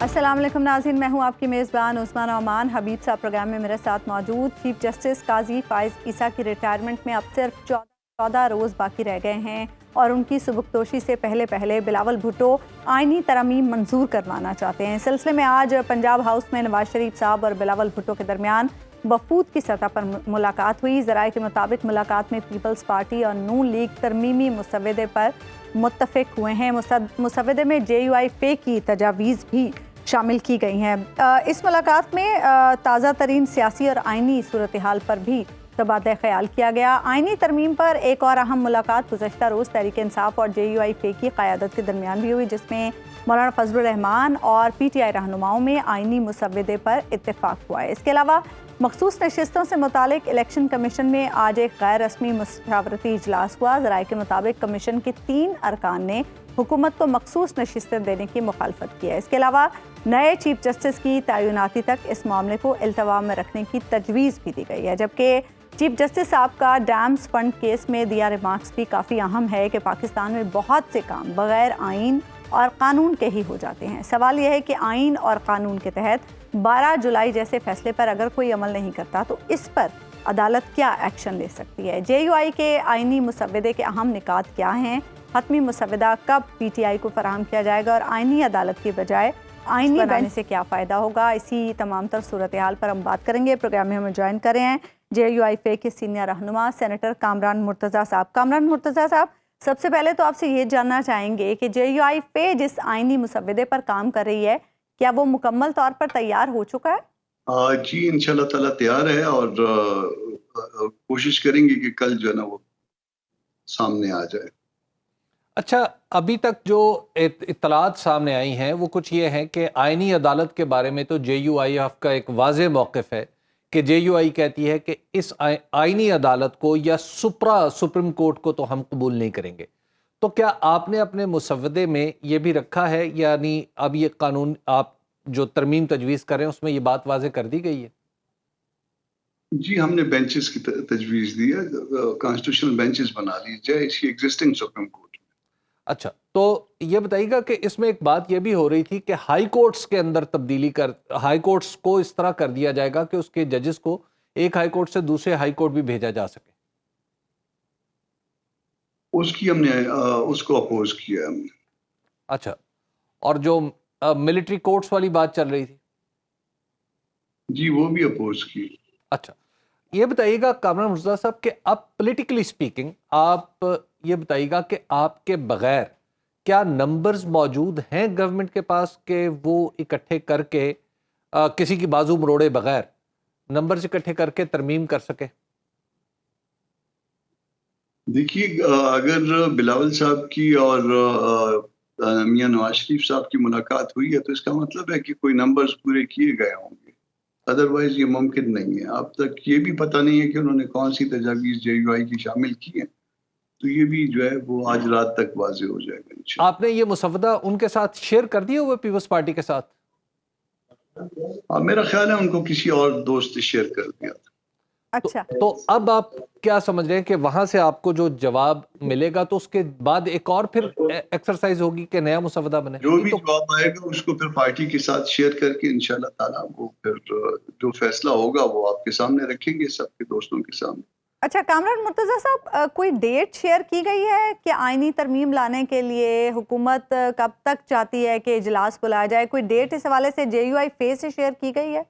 السلام علیکم ناظرین، میں ہوں آپ کی میزبان عثمان امان۔ حبیب صاحب پروگرام میں میرے ساتھ موجود۔ چیف جسٹس قاضی فائز عیسیٰ کی ریٹائرمنٹ میں اب صرف 14 روز باقی رہ گئے ہیں اور ان کی سبکدوشی سے پہلے بلاول بھٹو آئینی ترامیم منظور کروانا چاہتے ہیں۔ اس سلسلے میں آج پنجاب ہاؤس میں نواز شریف صاحب اور بلاول بھٹو کے درمیان وفود کی سطح پر ملاقات ہوئی۔ ذرائع کے مطابق ملاقات میں پیپلز پارٹی اور نون لیگ ترمیمی مسودے پر متفق ہوئے ہیں۔ مسودے میں JUI کی تجاویز بھی شامل کی گئی ہیں۔ اس ملاقات میں تازہ ترین سیاسی اور آئینی صورتحال پر بھی تبادلہ خیال کیا گیا۔ آئینی ترمیم پر ایک اور اہم ملاقات گزشتہ روز تحریک انصاف اور JUI کی قیادت کے درمیان بھی ہوئی، جس میں مولانا فضل الرحمان اور PTI رہنماؤں میں آئینی مسودے پر اتفاق ہوا ہے۔ اس کے علاوہ مخصوص نشستوں سے متعلق الیکشن کمیشن میں آج ایک غیر رسمی مشاورتی اجلاس ہوا۔ ذرائع کے مطابق کمیشن کے 3 ارکان نے حکومت کو مخصوص نشستیں دینے کی مخالفت کی ہے۔ اس کے علاوہ نئے چیف جسٹس کی تعیناتی تک اس معاملے کو التوا میں رکھنے کی تجویز بھی دی گئی ہے، جبکہ چیف جسٹس صاحب کا ڈیمز فنڈ کیس میں دیا ریمارکس بھی کافی اہم ہے کہ پاکستان میں بہت سے کام بغیر آئین اور قانون کے ہی ہو جاتے ہیں۔ سوال یہ ہے کہ آئین اور قانون کے تحت 12 جولائی جیسے فیصلے پر اگر کوئی عمل نہیں کرتا تو اس پر عدالت کیا ایکشن لے سکتی ہے؟ JUI کے آئینی مسودے کے اہم نکات کیا ہیں؟ حتمی مسودہ کب PTI کو فراہم کیا جائے گا اور آئینی عدالت کی بجائے آئینی بنانے سے کیا فائدہ ہوگا؟ اسی تمام تر صورتحال پر ہم بات کریں گے۔ پروگرام میں ہمیں جوائن کر رہے ہیں JUI کے سینئر رہنما سینیٹر کامران مرتضیٰ صاحب۔ کامران مرتضیٰ صاحب، سب سے پہلے تو آپ سے یہ جاننا چاہیں گے کہ JUI جس آئینی مسودے پر کام کر رہی ہے، کیا وہ مکمل طور پر تیار ہو چکا ہے؟ جی انشاءاللہ تعالیٰ تیار ہے اور کوشش کریں گے کہ کل جو ہے نا وہ سامنے آ جائے۔ اچھا، ابھی تک جو اطلاعات سامنے آئی ہیں وہ کچھ یہ ہیں کہ آئینی عدالت کے بارے میں تو JUI کا ایک واضح موقف ہے کہ JUI کہتی ہے کہ اس آئینی عدالت کو یا سپریم کورٹ کو تو ہم قبول نہیں کریں گے۔ تو کیا آپ نے اپنے مسودے میں یہ بھی رکھا ہے، یعنی اب یہ قانون آپ جو ترمیم تجویز کریں اس میں یہ بات واضح کر دی گئی ہے؟ جی ہم نے بینچز کی تجویز دی ہے، کانسٹیٹیوشنل بینچز بنا لی جائے اسی ایگزسٹنگ سپریم کورٹ۔ اچھا، تو یہ بتائیے گا کہ اس میں ایک بات یہ بھی ہو رہی تھی کہ ہائی کورٹس کے اندر ہائی کورٹس کو اس طرح کر دیا جائے گا کہ اس کے ججز کو ایک ہائی کورٹ سے دوسرے ہائی کورٹ بھی بھیجا جا سکے۔ اس کو اپوز کیا ہم نے۔ اچھا، اور جو ملٹری کورٹس والی بات چل رہی تھی؟ جی وہ بھی اپوز کی۔ اچھا، یہ بتائیے گا کامران مرتضیٰ صاحب کہ اب پولیٹیکلی سپیکنگ آپ یہ بتائیے گا کہ آپ کے بغیر کیا نمبرز موجود ہیں گورنمنٹ کے پاس کہ وہ اکٹھے کر کے کسی کی بازو مروڑے بغیر نمبرز اکٹھے کر کے ترمیم کر سکے؟ دیکھیے اگر بلاول صاحب کی اور میاں نواز شریف صاحب کی ملاقات ہوئی ہے تو اس کا مطلب ہے کہ کوئی نمبرز پورے کیے گئے ہوں گے، ادروائز یہ ممکن نہیں ہے۔ اب تک یہ بھی پتہ نہیں ہے کہ انہوں نے کون سی تجاویز JUI کی شامل کی ہیں، تو یہ بھی جو ہے وہ آج رات تک واضح ہو جائے گا۔ آپ نے یہ مسودہ ان کے ساتھ شیئر کر دیا ہوئے پیپلز پارٹی کے ساتھ؟ میرا خیال ہے ان کو کسی اور دوست شیئر کر دیا تھا۔ اچھا، تو اب آپ کیا سمجھ رہے ہیں کہ وہاں سے آپ کو جو جواب ملے گا تو اس کے بعد ایک اور پھر ایکسرسائز ہوگی کہ نیا مسودہ بنے؟ جو بھی جواب آئے گا اس کو پھر پارٹی کے ساتھ شیئر کر کے انشاءاللہ تعالیٰ وہ پھر جو فیصلہ ہوگا وہ آپ کے سامنے رکھیں گے، سب کے دوستوں کے سامنے۔ اچھا کامران مرتضیٰ صاحب، کوئی ڈیٹ شیئر کی گئی ہے کہ آئینی ترمیم لانے کے لیے حکومت کب تک چاہتی ہے کہ اجلاس بلایا جائے؟ کوئی ڈیٹ اس حوالے سے JUI سے شیئر کی گئی ہے؟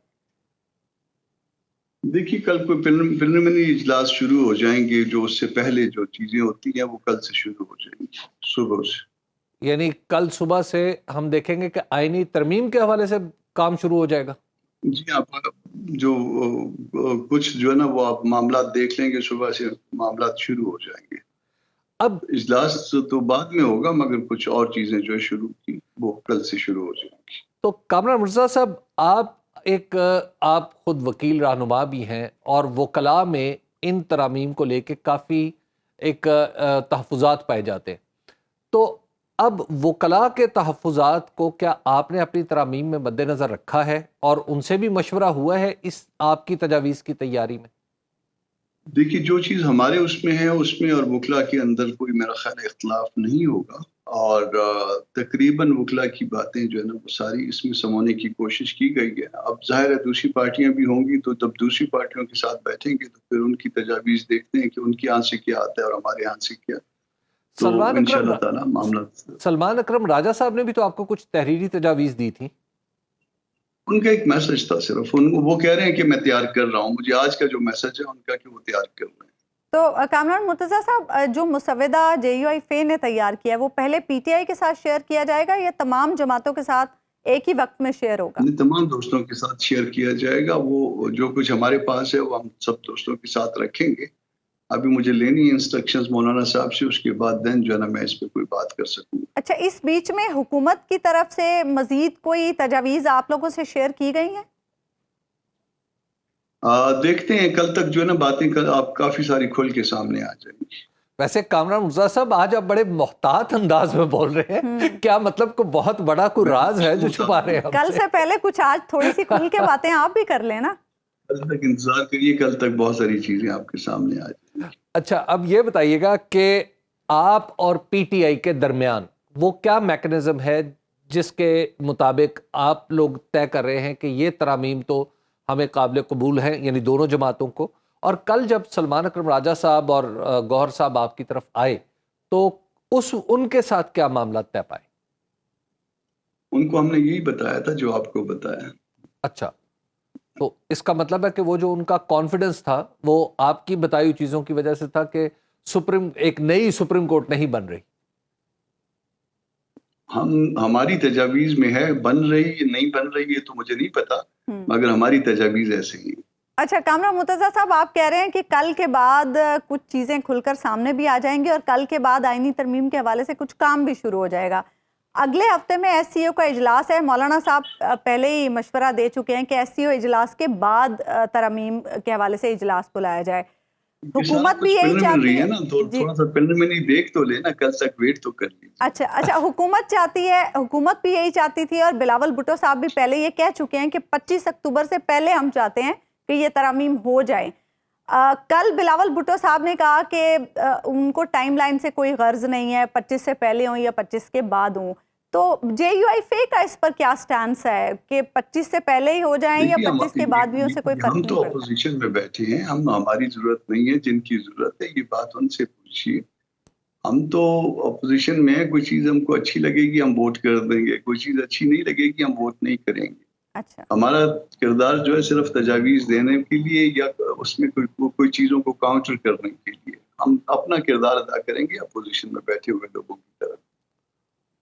دیکھیے کل کوئی پریلیمنری اجلاس شروع ہو جائیں گے، جو اس سے پہلے جو چیزیں ہوتی ہیں وہ کل سے شروع ہو جائیں گی صبح سے۔ یعنی کل صبح سے ہم دیکھیں گے کہ آئینی ترمیم کے حوالے سے کام شروع ہو جائے گا؟ جی آپ جو کچھ جو ہے نا وہ آپ معاملات دیکھ لیں گے، صبح سے معاملات شروع ہو جائیں گے۔ اب اجلاس تو بعد میں ہوگا مگر کچھ اور چیزیں جو شروع کی وہ کل سے شروع ہو جائیں گی۔ تو کامران مرتضیٰ صاحب، آپ خود وکیل رہنما بھی ہیں اور وکلاء میں ان ترامیم کو لے کے کافی ایک تحفظات پائے جاتے ہیں، تو اب وکلاء کے تحفظات کو کیا آپ نے اپنی ترامیم میں مد نظر رکھا ہے اور ان سے بھی مشورہ ہوا ہے اس آپ کی تجاویز کی تیاری میں؟ دیکھیے جو چیز ہمارے اس میں ہے اس میں اور وکلاء کے اندر کوئی میرا خیال اختلاف نہیں ہوگا، اور تقریباً وکلا کی باتیں جو ہے نا وہ ساری اس میں سمونے کی کوشش کی گئی ہے. اب ظاہر ہے دوسری پارٹیاں بھی ہوں گی تو جب دوسری پارٹیوں کے ساتھ بیٹھیں گے تو پھر ان کی تجاویز دیکھتے ہیں کہ ان کے یہاں سے کیا آتا ہے اور ہمارے یہاں سے کیا. تو انشاءاللہ تعالیٰ معاملہ. سلمان اکرم راجہ صاحب نے بھی تو آپ کو کچھ تحریری تجاویز دی تھی. ان کا ایک میسج تھا صرف. وہ کہہ رہے ہیں کہ میں تیار کر رہا ہوں. مجھے آج کا جو میسج ہے ان کا کہ وہ تیار کر رہے ہیں. تو کامران مرتضیٰ صاحب، جو مسودہ JUI نے تیار کیا ہے وہ پہلے PTI کے ساتھ شیئر کیا جائے گا یا تمام جماعتوں کے ساتھ ایک ہی وقت میں شیئر ہوگا؟ تمام دوستوں کے ساتھ شیئر کیا جائے گا. وہ جو کچھ ہمارے پاس ہے وہ ہم سب دوستوں کے ساتھ رکھیں گے. ابھی مجھے لینی ہے انسٹرکشنز مولانا صاحب سے، اس کے بعد دین جو ہے نا میں اس پہ کوئی بات کر سکوں. اچھا، اس بیچ میں حکومت کی طرف سے مزید کوئی تجاویز آپ لوگوں سے شیئر کی گئی ہیں؟ دیکھتے ہیں کل تک جو ہے نا باتیں آپ کافی ساری کھل کے سامنے آ جائیں گی. ویسے کامران مرتضیٰ صاحب آج آپ بڑے محتاط انداز میں بول رہے ہیں. کیا مطلب کوئی بہت بڑا کوئی راز ہے جو چھپا رہے ہیں؟ کل سے پہلے کچھ آج تھوڑی سی کھل کے باتیں آپ بھی کر لیں نا. کل تک انتظار کریے، کل تک بہت ساری چیزیں آپ کے سامنے آ جائیں گی. اچھا، اب یہ بتائیے گا کہ آپ اور PTI کے درمیان وہ کیا میکنزم ہے جس کے مطابق آپ لوگ طے کر رہے ہیں کہ یہ ترامیم تو ہمیں قابل قبول ہیں، یعنی دونوں جماعتوں کو. اور کل جب سلمان اکرم راجہ صاحب اور گوہر صاحب آپ کی طرف آئے تو ان کے ساتھ کیا معاملات طے پائے؟ ان کو ہم نے یہی بتایا تھا جو آپ کو بتایا. اچھا، تو اس کا مطلب ہے کہ وہ جو ان کا کانفیڈنس تھا وہ آپ کی بتائی ہوئی چیزوں کی وجہ سے تھا کہ ایک نئی سپریم کورٹ نہیں بن رہی. ہماری تجاویز میں ہے، بن رہی یا نہیں بن رہی ہے تو مجھے نہیں پتا، مگر ہماری تجاویز ایسے ہی. اچھا کامران مرتضیٰ صاحب، آپ کہہ رہے ہیں کہ کل کے بعد کچھ چیزیں کھل کر سامنے بھی آ جائیں گی اور کل کے بعد آئینی ترمیم کے حوالے سے کچھ کام بھی شروع ہو جائے گا. اگلے ہفتے میں SCO کا اجلاس ہے. مولانا صاحب پہلے ہی مشورہ دے چکے ہیں کہ SCO اجلاس کے بعد ترمیم کے حوالے سے اجلاس بلایا جائے. حکومت بھی یہی چاہتی ہے نا، تھوڑا سا پریلیمنری دیکھ تو لینا، کل تک ویٹ تو کر لیجیے. اچھا، حکومت چاہتی ہے، حکومت بھی یہی چاہتی تھی اور بلاول بھٹو صاحب بھی پہلے یہ کہہ چکے ہیں کہ 25 اکتوبر سے پہلے ہم چاہتے ہیں کہ یہ ترامیم ہو جائیں. کل بلاول بھٹو صاحب نے کہا کہ ان کو ٹائم لائن سے کوئی غرض نہیں ہے، 25 سے پہلے ہوں یا 25 کے بعد ہوں. تو JUI کا اس پر کیا سٹانس ہے کہ 25 سے پہلے ہی ہو جائیں یا 25 کے بعد بھی ان سے کوئی فرق نہیں پڑتا؟ ہم تو اپوزیشن میں بیٹھے ہیں، ہماری ضرورت نہیں ہے. جن کی ضرورت ہے یہ بات ان سے پوچھیے. ہم تو اپوزیشن میں ہیں، کوئی چیز ہم کو اچھی لگے گی ہم ووٹ کر دیں گے، کوئی چیز اچھی نہیں لگے گی ہم ووٹ نہیں کریں گے. اچھا، ہمارا کردار جو ہے صرف تجاویز دینے کے لیے یا اس میں کوئی چیزوں کو کاؤنٹر کرنے کے لیے. ہم اپنا کردار ادا کریں گے اپوزیشن میں بیٹھے ہوئے لوگوں کی طرف.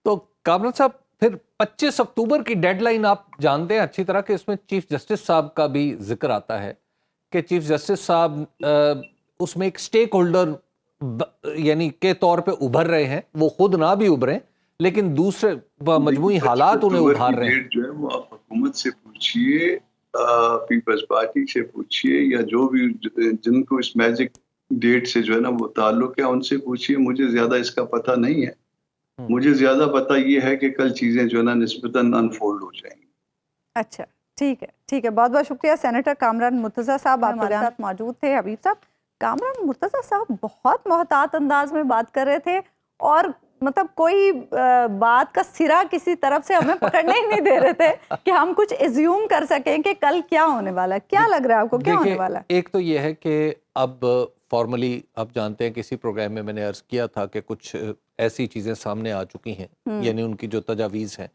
تو کامران صاحب، پھر 25 اکتوبر کی ڈیڈ لائن آپ جانتے ہیں اچھی طرح کہ اس میں چیف جسٹس صاحب کا بھی ذکر آتا ہے کہ چیف جسٹس صاحب اس میں ایک سٹیک ہولڈر یعنی کے طور پہ ابھر رہے ہیں. وہ خود نہ بھی ابھریں لیکن دوسرے مجموعی حالات انہیں ابھار رہے ہیں. جو ہے وہ آپ حکومت سے پوچھئے، پیپلز پارٹی سے پوچھئے یا جو بھی جن کو اس میجک ڈیٹ سے جو ہے نا وہ تعلق ہے ان سے پوچھئے. مجھے زیادہ اس کا پتہ نہیں ہے. مجھے زیادہ پتہ یہ ہے کہ کل چیزیں جو ہے نا نسبتاً انفولڈ ہو جائیں گی. اچھا، ٹھیک ہے. بہت بہت شکریہ سینیٹر کامران مرتضیٰ صاحب، آپ ہمارے ساتھ موجود تھے. حبیب صاحب، کامران مرتضیٰ صاحب بہت محتاط انداز میں بات کر رہے تھے اور مطلب کوئی بات کا سرا کسی طرف سے ہمیں پکڑنے ہی نہیں دے رہے تھے کہ ہم کچھ ایزیوم کر سکیں کہ کل کیا ہونے والا ہے. کیا لگ رہا ہے آپ کو کیا ہونے والا ہے؟ ایک تو یہ ہے کہ اب فارملی آپ جانتے ہیں کسی پروگرام میں نے عرض کیا تھا کہ کچھ ایسی چیزیں سامنے آ چکی ہیں، یعنی ان کی جو تجاویز ہیں،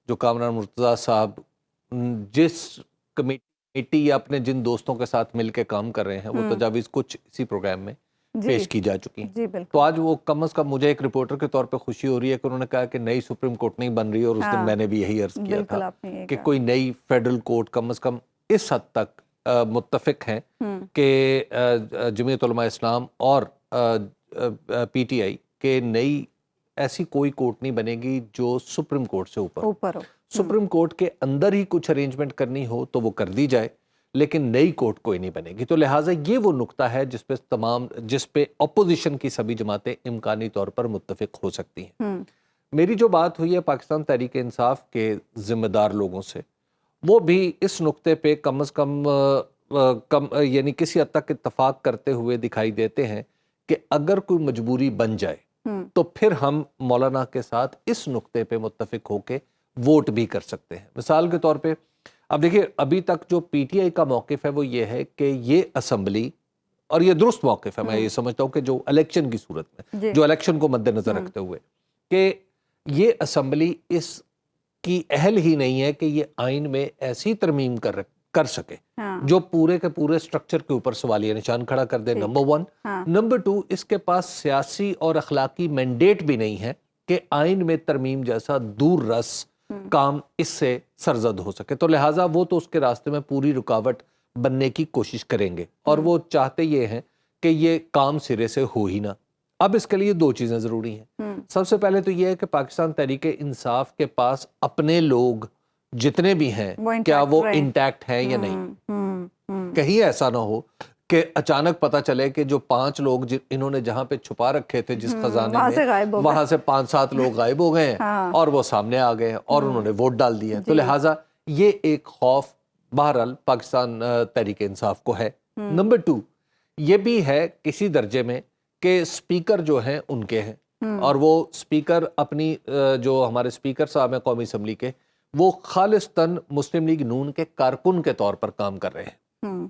جو کامران مرتضیٰ صاحب جس کمیٹی یا اپنے جن دوستوں کے ساتھ مل کے کام کر رہے ہیں وہ تجاویز کچھ اسی پروگرام میں پیش کی جا چکی ہیں. تو آج وہ کم از کم مجھے ایک رپورٹر کے طور پہ خوشی ہو رہی ہے کہ انہوں نے کہا کہ نئی سپریم کورٹ نہیں بن رہی، اور اس دن میں نے بھی یہی عرض کیا تھا کہ کوئی نئی فیڈرل کورٹ کم از کم اس حد تک متفق ہیں کہ جمعیت علماء اسلام اور PTI کہ نئی ایسی کوئی کورٹ نہیں بنے گی جو سپریم کورٹ سے اوپر ہو. سپریم کورٹ کے اندر ہی کچھ ارینجمنٹ کرنی ہو تو وہ کر دی جائے، لیکن نئی کورٹ کوئی نہیں بنے گی. تو لہٰذا یہ وہ نقطہ ہے جس پہ اپوزیشن کی سبھی جماعتیں امکانی طور پر متفق ہو سکتی ہیں. میری جو بات ہوئی ہے پاکستان تحریک انصاف کے ذمہ دار لوگوں سے، وہ بھی اس نقطے پہ کم از کم یعنی کسی حد تک اتفاق کرتے ہوئے دکھائی دیتے ہیں کہ اگر کوئی مجبوری بن جائے تو پھر ہم مولانا کے ساتھ اس نقطے پہ متفق ہو کے ووٹ بھی کر سکتے ہیں. مثال کے طور پہ اب دیکھیے ابھی تک جو پی ٹی آئی کا موقف ہے وہ یہ ہے کہ یہ اسمبلی، اور یہ درست موقف ہے، میں یہ سمجھتا ہوں کہ جو الیکشن کی صورت میں، جو الیکشن کو مد نظر رکھتے ہوئے، کہ یہ اسمبلی اس کی اہل ہی نہیں ہے کہ یہ آئین میں ایسی ترمیم کر سکے جو پورے کے پورے سٹرکچر کے اوپر سوالیہ نشان کھڑا کر دے، نمبر 1. نمبر 2، اس کے پاس سیاسی اور اخلاقی مینڈیٹ بھی نہیں ہے کہ آئین میں ترمیم جیسا دور رس کام اس سے سرزد ہو سکے. تو لہٰذا وہ تو اس کے راستے میں پوری رکاوٹ بننے کی کوشش کریں گے، اور وہ چاہتے یہ ہیں کہ یہ کام سرے سے ہو ہی نہ. اب اس کے لیے 2 چیزیں ضروری ہیں. سب سے پہلے تو یہ ہے کہ پاکستان تحریک انصاف کے پاس اپنے لوگ جتنے بھی ہیں کیا وہ انٹیکٹ ہیں یا نہیں. کہیں ایسا نہ ہو کہ اچانک پتہ چلے کہ جو 5 لوگ انہوں نے جہاں پہ چھپا رکھے تھے جس خزانے میں، وہاں سے 5-7 لوگ غائب ہو گئے ہیں اور وہ سامنے آ گئے ہیں اور انہوں نے ووٹ ڈال دیے. تو لہٰذا یہ ایک خوف بہرحال پاکستان تحریک انصاف کو ہے. نمبر 2، یہ بھی ہے کسی درجے میں کہ سپیکر جو ہیں ان کے ہیں، اور وہ سپیکر اپنی جو ہمارے سپیکر صاحب ہیں قومی اسمبلی کے، وہ خالصتاً مسلم لیگ نون کے کارکن کے طور پر کام کر رہے ہیں.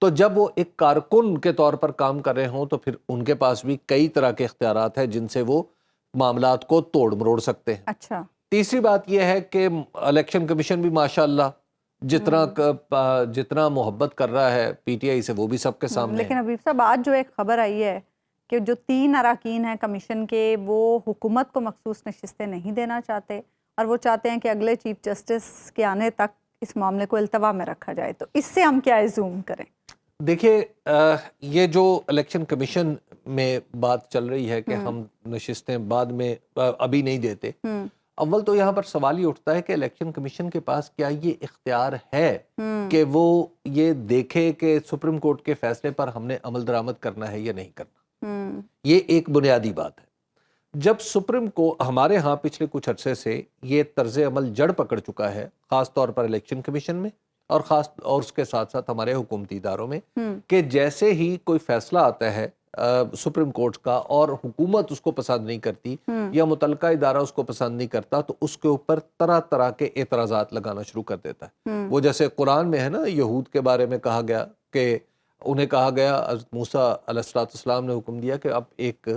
تو جب وہ ایک کارکن کے طور پر کام کر رہے ہوں تو پھر ان کے پاس بھی کئی طرح کے اختیارات ہیں جن سے وہ معاملات کو توڑ مروڑ سکتے ہیں. اچھا. تیسری بات یہ ہے کہ الیکشن کمیشن بھی ماشاءاللہ جتنا محبت کر رہا ہے پی ٹی آئی سے وہ بھی سب کے سامنے. لیکن حبیب صاحب آج جو ایک خبر آئی ہے کہ جو 3 اراکین ہیں کمیشن کے، وہ حکومت کو مخصوص نشستیں نہیں دینا چاہتے، اور وہ چاہتے ہیں کہ اگلے چیف جسٹس کے آنے تک اس معاملے کو التوا میں رکھا جائے. تو اس سے ہم کیا ایزوم کریں؟ دیکھیے یہ جو الیکشن کمیشن میں بات چل رہی ہے کہ ہم نشستیں بعد میں ابھی نہیں دیتے، اول تو یہاں پر سوال یہ اٹھتا ہے کہ الیکشن کمیشن کے پاس کیا یہ اختیار ہے کہ وہ یہ دیکھے کہ سپریم کورٹ کے فیصلے پر ہم نے عمل درآمد کرنا ہے یا نہیں کرنا. یہ ایک بنیادی بات ہے. جب سپریم کو ہمارے ہاں پچھلے کچھ عرصے سے یہ طرز عمل جڑ پکڑ چکا ہے، خاص طور پر الیکشن کمیشن میں اور اس کے ساتھ ساتھ ہمارے حکومتی اداروں میں، کہ جیسے ہی کوئی فیصلہ آتا ہے سپریم کورٹ کا اور حکومت اس کو پسند نہیں کرتی یا متعلقہ ادارہ اس کو پسند نہیں کرتا، تو اس کے اوپر طرح طرح کے اعتراضات لگانا شروع کر دیتا ہے. وہ جیسے قرآن میں ہے نا، یہود کے بارے میں کہا گیا کہ انہیں کہا گیا، حضرت موسیٰ علیہ السلام نے حکم دیا کہ اب ایک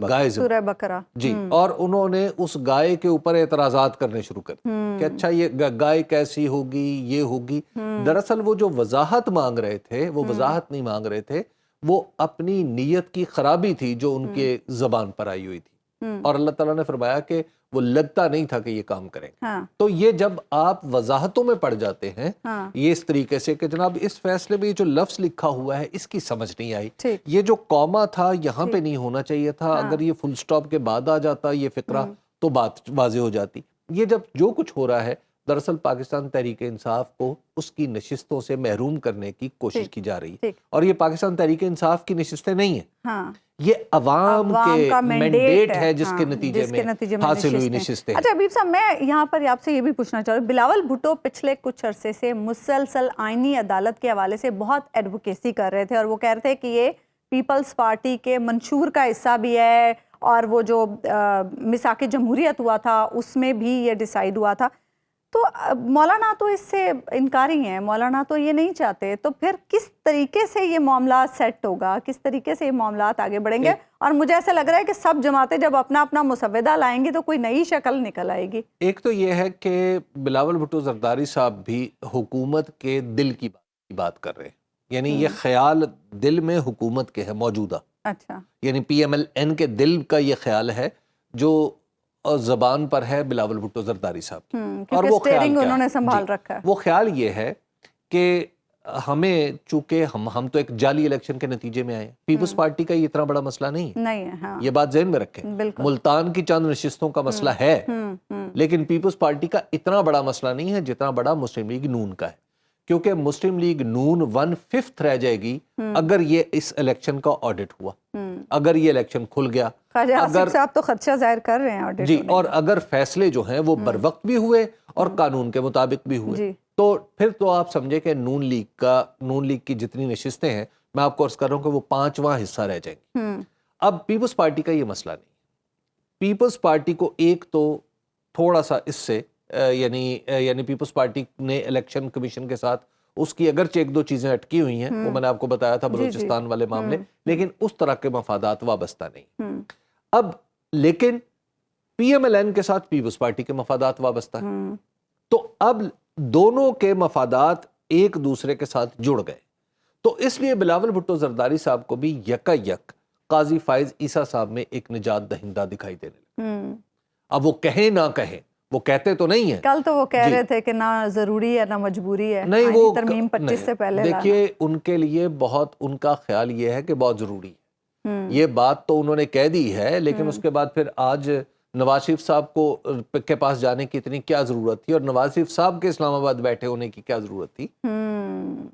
گائے سورہ بقرہ، جی، اور انہوں نے اس گائے کے اوپر اعتراضات کرنے شروع کر دیے کہ اچھا یہ گائے کیسی ہوگی، یہ ہوگی. دراصل وہ جو وضاحت مانگ رہے تھے وہ وضاحت نہیں مانگ رہے تھے، وہ اپنی نیت کی خرابی تھی جو ان کے زبان پر آئی ہوئی تھی، اور اللہ تعالیٰ نے فرمایا کہ وہ لگتا نہیں تھا کہ یہ کام کریں. تو یہ جب آپ وضاحتوں میں پڑ جاتے ہیں یہ اس طریقے سے کہ جناب اس فیصلے میں جو لفظ لکھا ہوا ہے اس کی سمجھ نہیں آئی، یہ جو کوما تھا یہاں پہ نہیں ہونا چاہیے تھا، اگر یہ فل سٹاپ کے بعد آ جاتا یہ فقرہ تو بات واضح ہو جاتی. یہ جب جو کچھ ہو رہا ہے دراصل پاکستان تحریک انصاف کو اس کی نشستوں سے محروم کرنے کی کوشش کی جا رہی ہے، اور یہ پاکستان تحریک انصاف کی نشستیں نہیں ہیں، یہ عوام کے مینڈیٹ ہے جس کے نتیجے میں حاصل ہوئی نشستیں. اچھا حبیب صاحب، میں یہاں پر آپ سے یہ بھی پوچھنا چاہ رہا ہوں، بلاول بھٹو پچھلے کچھ عرصے سے مسلسل آئینی عدالت کے حوالے سے بہت ایڈوکیسی کر رہے تھے، اور وہ کہہ رہے تھے کہ یہ پیپلز پارٹی کے منشور کا حصہ بھی ہے، اور وہ جو میثاق جمہوریت ہوا تھا اس میں بھی یہ ڈیسائیڈ ہوا تھا. تو مولانا تو اس سے انکاری ہیں، مولانا تو یہ نہیں چاہتے. تو پھر کس طریقے سے یہ معاملات سیٹ ہوگا، کس طریقے سے یہ معاملات آگے بڑھیں گے؟ اور مجھے ایسا لگ رہا ہے کہ سب جماعتیں جب اپنا اپنا مسودہ لائیں گی تو کوئی نئی شکل نکل آئے گی. ایک تو یہ ہے کہ بلاول بھٹو زرداری صاحب بھی حکومت کے دل کی بات کر رہے ہیں، یعنی یہ خیال دل میں حکومت کے ہے موجودہ. اچھا، یعنی پی ایم ایل این کے دل کا یہ خیال ہے جو زبان پر ہے بلاول بھٹو زرداری صاحب کی، اور وہ خیال انہوں نے سنبھال رکھا ہے. وہ خیال یہ ہے کہ ہمیں چونکہ ہم تو ایک جعلی الیکشن کے نتیجے میں آئے ہیں، پیپلز پارٹی کا یہ اتنا بڑا مسئلہ نہیں ہے، یہ بات ذہن میں رکھیں. ملتان کی چند نشستوں کا مسئلہ ہے، لیکن پیپلز پارٹی کا اتنا بڑا مسئلہ نہیں ہے جتنا بڑا مسلم لیگ نون کا ہے، کیونکہ مسلم لیگ نون 1/5 رہ جائے گی اگر یہ اس الیکشن کا آڈٹ ہوا، اگر یہ الیکشن کھل گیا، اگر صاحب تو خدشہ ظاہر کر رہے ہیں آڈٹ جی، اور اگر فیصلے جو ہیں وہ بر وقت بھی ہوئے اور قانون کے مطابق بھی ہوئے، تو پھر تو آپ سمجھے کہ نون لیگ کی جتنی نشستیں ہیں، میں آپ کو عرض کر رہا ہوں کہ وہ 5واں حصہ رہ جائیں گی. اب پیپلز پارٹی کا یہ مسئلہ نہیں، پیپلز پارٹی کو ایک تو تھوڑا سا اس سے یعنی پیپلز پارٹی نے الیکشن کمیشن کے ساتھ اس کی اگرچہ ایک دو چیزیں اٹکی ہوئی ہیں، وہ میں نے آپ کو بتایا تھا بلوچستان والے معاملے، لیکن اس طرح کے مفادات وابستہ نہیں۔ اب لیکن پی ایم ایل این کے ساتھ پیپلز پارٹی کے مفادات وابستہ ہیں، تو اب دونوں کے مفادات ایک دوسرے کے ساتھ جڑ گئے، تو اس لیے بلاول بھٹو زرداری صاحب کو بھی یکا یک قاضی فائز عیسیٰ صاحب میں ایک نجات دہندہ دکھائی دینے لگا۔ اب وہ کہیں نہ کہیں، وہ کہتے تو نہیں ہیں، کل تو وہ کہہ رہے تھے کہ نہ ضروری ہے نہ مجبوری ہے، نہیں وہ ترمیم 25 سے پہلے دیکھیے ان کے لیے بہت، ان کا خیال یہ ہے کہ بہت ضروری ہے، یہ بات تو انہوں نے کہہ دی ہے، لیکن اس کے بعد پھر آج نواز شریف صاحب کو کے پاس جانے کی اتنی کیا ضرورت تھی، اور نواز شریف صاحب کے اسلام آباد بیٹھے ہونے کی کیا ضرورت تھی؟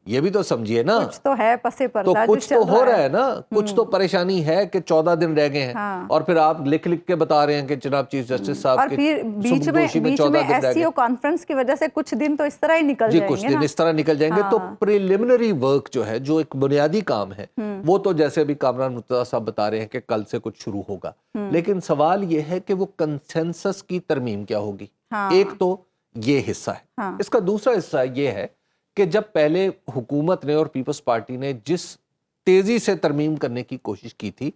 یہ بھی تو سمجھیے نا، کچھ تو ہے پس پردہ، تو کچھ تو ہو رہا ہے نا، کچھ تو پریشانی ہے کہ 14 دن رہ گئے ہیں، اور پھر آپ لکھ کے بتا رہے ہیں کہ جناب چیف جسٹس صاحب کے بیچ میں 14 دن ایس سی او کانفرنس کی وجہ سے کچھ دن تو اس طرح ہی نکل جائیں گے، کچھ دن اس طرح نکل جائیں گے، تو پریلیمنری ورک جو ہے، جو ایک بنیادی کام ہے، وہ تو جیسے بھی کامران مرتضیٰ صاحب بتا رہے ہیں کہ کل سے کچھ شروع ہوگا، لیکن سوال یہ ہے کہ وہ کنسنسس کی ترمیم کیا ہوگی؟ ایک تو یہ حصہ ہے، اس کا دوسرا حصہ یہ ہے کہ جب پہلے حکومت نے اور پیپلز پارٹی نے جس تیزی سے ترمیم کرنے کی کوشش کی تھی،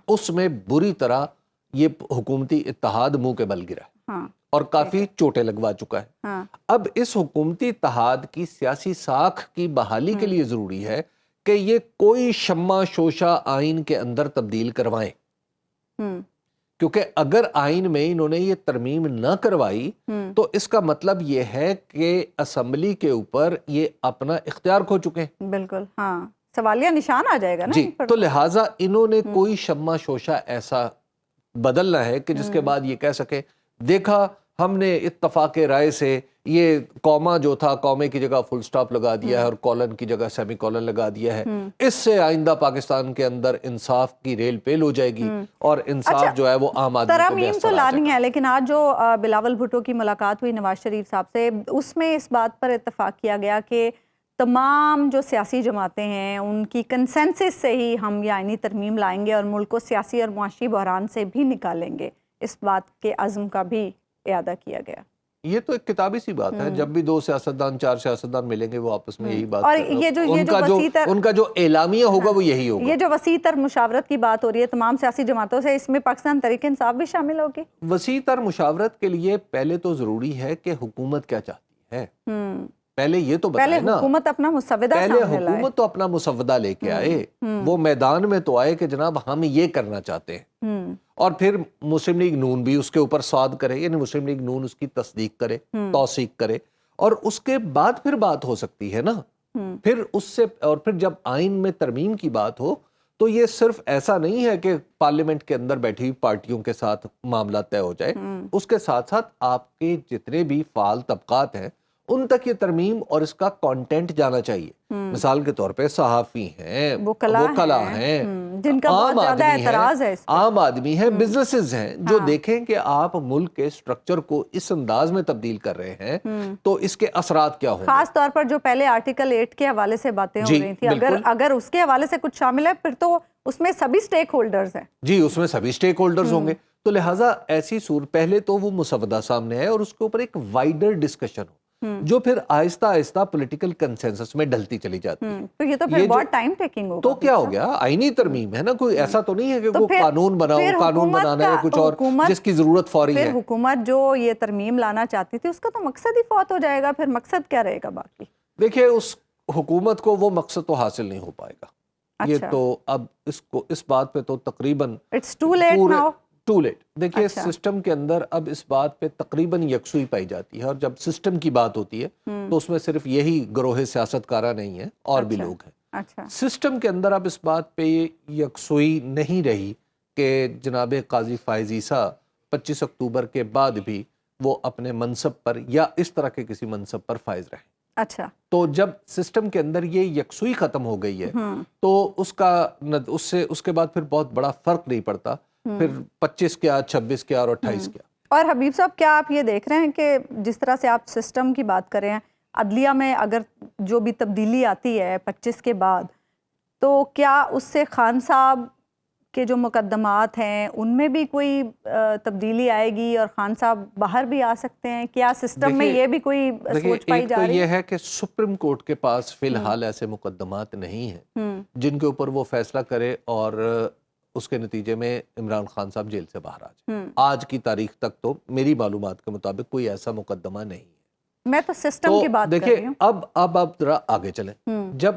اس میں بری طرح یہ حکومتی اتحاد منہ کے بل گرا اور کافی چوٹیں لگوا چکا ہے۔ اب اس حکومتی اتحاد کی سیاسی ساکھ کی بحالی کے لیے ضروری ہے کہ یہ کوئی شمع شوشہ آئین کے اندر تبدیل کروائیں، کیونکہ اگر آئین میں انہوں نے یہ ترمیم نہ کروائی تو اس کا مطلب یہ ہے کہ اسمبلی کے اوپر یہ اپنا اختیار کھو چکے ہیں، بالکل، ہاں، سوالیہ نشان آ جائے گا نا جی، تو لہٰذا انہوں نے کوئی شمع شوشہ ایسا بدلنا ہے کہ جس کے بعد یہ کہہ سکے دیکھا ہم نے اتفاق رائے سے یہ کوما جو تھا کومے کی جگہ فل سٹاپ لگا دیا ہے اور کولن کی جگہ سیمی کولن لگا دیا ہے، اس سے آئندہ پاکستان کے اندر انصاف کی ریل پیل ہو جائے گی اور انصاف جو ہے وہ عام آدمی کو ترمیم تو لانی ہے۔ لیکن آج جو بلاول بھٹو کی ملاقات ہوئی نواز شریف صاحب سے، اس میں اس بات پر اتفاق کیا گیا کہ تمام جو سیاسی جماعتیں ہیں ان کی کنسنسس سے ہی ہم یہ آئینی ترمیم لائیں گے اور ملک کو سیاسی اور معاشی بحران سے بھی نکالیں گے، اس بات کے عزم کا بھی اعادہ کیا گیا۔ یہ تو ایک کتابی سی بات ہے، جب بھی دو سیاستدان چار سیاستدان ملیں گے وہ آپس میں یہی بات اور ان کا جو اعلامیہ ہوگا وہ یہی ہوگا۔ یہ جو وسیع تر مشاورت کی بات ہو رہی ہے تمام سیاسی جماعتوں سے، اس میں پاکستان تحریک انصاف بھی شامل ہوگی؟ وسیع تر مشاورت کے لیے پہلے تو ضروری ہے کہ حکومت کیا چاہتی ہے، پہلے یہ تو بتائے نا، حکومت اپنا مسودہ پہلے حکومت تو اپنا مسودہ لے کے آئے، وہ میدان میں تو آئے کہ جناب ہم یہ کرنا چاہتے ہیں، اور پھر مسلم لیگ نون بھی اس کے اوپر صاد کرے، یعنی مسلم لیگ نون اس کی تصدیق کرے، توثیق کرے، اور اس کے بعد پھر بات ہو سکتی ہے نا، پھر اس سے، اور پھر جب آئین میں ترمیم کی بات ہو تو یہ صرف ایسا نہیں ہے کہ پارلیمنٹ کے اندر بیٹھی ہوئی پارٹیوں کے ساتھ معاملہ طے ہو جائے، اس کے ساتھ ساتھ آپ کے جتنے بھی فعال طبقات ہیں ان تک یہ ترمیم اور اس کا کانٹینٹ جانا چاہیے۔ مثال کے طور پہ صحافی ہیں، وکلا ہیں، جن کا بہت زیادہ اعتراض ہے، عام آدمی ہیں، بزنسز ہیں، جو دیکھیں کہ آپ ملک کے سٹرکچر کو اس انداز میں تبدیل کر رہے ہیں تو اس کے اثرات کیا ہوں گے۔ خاص طور پر جو پہلے آرٹیکل 8 کے حوالے سے باتیں ہو رہی تھی، اگر اس کے حوالے سے کچھ شامل ہے پھر تو اس میں سبھی سٹیک ہولڈرز ہیں۔ جی، اس میں سبھی سٹیک ہولڈرز ہوں گے، تو لہٰذا ایسی صورت پہلے تو وہ مسودہ سامنے ہے اور اس کے اوپر ایک وائڈر ڈسکشن ہو جو پھر آہستہ آہستہ پولیٹیکل کنسنسس میں ڈلتی چلی جاتی ہے۔ تو یہ تو پھر بہت ٹائم ٹیکنگ ہوگا۔ تو کیا ہو گیا، آئینی ترمیم ہے نا، کوئی ایسا تو نہیں ہے کہ وہ قانون بناؤ، قانون بنانا ہے کچھ اور جس کی ضرورت فوری ہے۔ پھر حکومت جو یہ ترمیم لانا چاہتی تھی اس کا تو مقصد ہی فوت ہو جائے گا، پھر مقصد کیا رہے گا باقی؟ دیکھیے اس حکومت کو وہ مقصد تو حاصل نہیں ہو پائے گا، یہ تو اب اس بات پہ تو تقریباً it's too late now, too late. دیکھیے سسٹم کے اندر اب اس بات پہ تقریباً یکسوئی پائی جاتی ہے، اور جب سسٹم کی بات ہوتی ہے تو اس میں صرف یہی گروہ سیاست کارہ نہیں ہے، اور بھی لوگ ہیں۔ سسٹم کے اندر اب اس بات پہ یکسوئی نہیں رہی کہ جناب قاضی فائز عیسیٰ 25 اکتوبر کے بعد بھی وہ اپنے منصب پر یا اس طرح کے کسی منصب پر فائز رہیں۔ اچھا، تو جب سسٹم کے اندر یہ یکسوئی ختم ہو گئی ہے تو اس کے بعد پھر بہت بڑا فرق نہیں پڑتا، پھر 25 کیا، 26 کیا اور 28 کیا۔ اور حبیب صاحب کیا آپ یہ دیکھ رہے ہیں کہ جس طرح سے آپ سسٹم کی بات کر رہے ہیں، عدلیہ میں اگر جو بھی تبدیلی آتی ہے 25 کے بعد، تو کیا اس سے خان صاحب کے جو مقدمات ہیں ان میں بھی کوئی تبدیلی آئے گی اور خان صاحب باہر بھی آ سکتے ہیں؟ کیا سسٹم میں یہ بھی کوئی سوچ پائی جا رہی ہے؟ یہ ہے کہ سپریم کورٹ کے پاس فی الحال ایسے مقدمات نہیں ہیں جن کے اوپر وہ فیصلہ کرے اور اس کے نتیجے میں عمران خان صاحب جیل سے باہر آ جائیں. آج کی تاریخ تک تو میری معلومات کے مطابق کوئی ایسا مقدمہ نہیں ہے. میں تو سسٹم کی بات کر رہی ہوں. اب ذرا آگے چلیں. جب